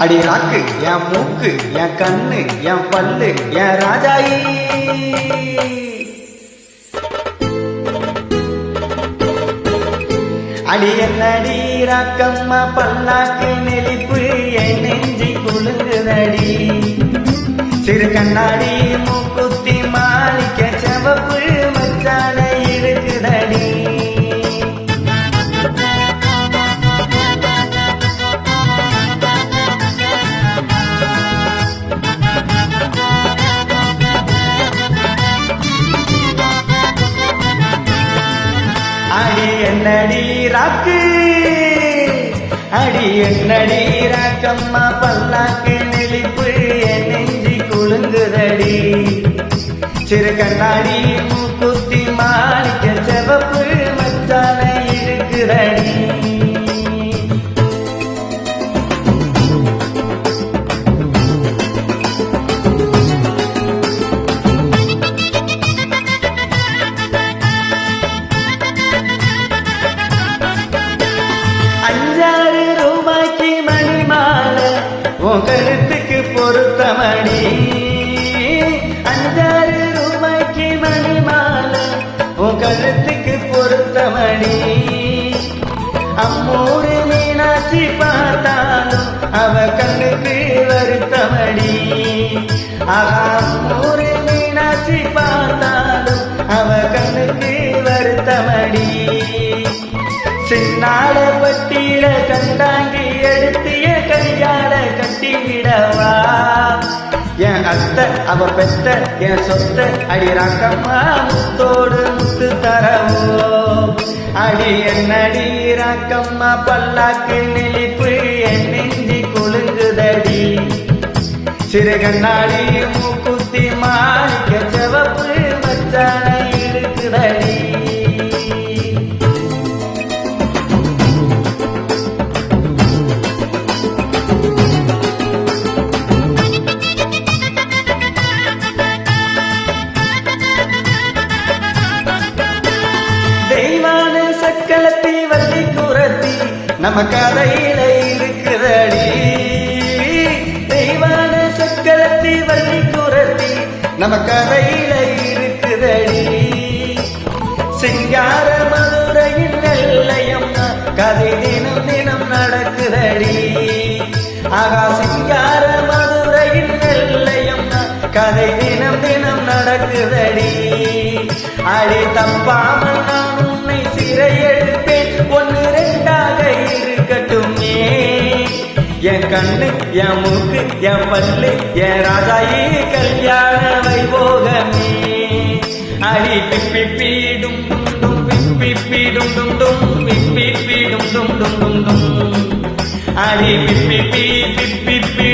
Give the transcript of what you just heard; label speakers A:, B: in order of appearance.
A: அடி ராக்கு என் மூக்கு என் கண்ணு என் பல்லு என் ராஜாயி அடி என்னடி ராக்கம்மா பல்லாக்கு நெளிப்பு என் நெஞ்சி குலுங்குதடி சிறு கண்ணாடி மூக்குத்தி மாணிக்க செவப்பு மச்சான இருக்குதடி அடி என்னடி ராக்கு அடி என்னடி ராக்கம்மா பல்லாக்கு நெளிப்பு என் நெஞ்சி குலுங்குதடி சிறு கண்ணாடி மூக்குத்தி மாணிக்க செவப்பு மச்சான இருக்குதடி ₹5 மணி மாலை உன் கழுத்துக்கு பொருத்தமணி ₹5 மணி மாலை உன் கழுத்துக்கு பொருத்தமணி அம்மூரு மீனாட்சி பார்த்தாலும் அவ கண்ணுக்கு வருத்தமடி அம்மூரு மீனாட்சி பார்த்தாலும் அவ கண்ணுக்கு வருத்தமடி சின்னாட பட்டியில கண்டாங்கி எடுத்திய கையாட கட்டிவிடவா என் அத்தை அவ பெத்த என் சொத்த அடி ராக்கம்மா முத்தோடு முத்து தரவோ அடி என்னடி ராக்கம்மா பல்லாக்கு நெளிப்பு என் நெஞ்சி குலுங்குதடி சிறு கண்ணாடி மூக்குத்தி மாணிக்க செவப்பு மச்சான இருக்குதடி சக்களத்தி வள்ளி குரத்தி நம்ம கதையில இருக்குதடி தெய்வான சக்களத்தி வள்ளி குரத்தி நம்ம கதையில இருக்குதடி சிங்கார மதுரையின் நெல்லையம் கதை தினம் தினம் நடக்குதடி ஆகா சிங்கார மதுரையின் நெல்லையம் கதை தினம் தினம் நடக்குதடி அடி தப்பாமல் நான் உன்னை சிறையெடுப்பேன் 1-2 இருக்கட்டுமே என் கண்ணு என் மூக்கு என் பல்லு என் ராஜாயி கல்யாண வைபோகமே அடி பிப்பிப்பீடும் டும் பிப்பிப்பீடும் டும் டும் பிப்பிப்பீடும் டும் டும் டும் டும் அடி பிப்பிப்பி பிப்பிப்பி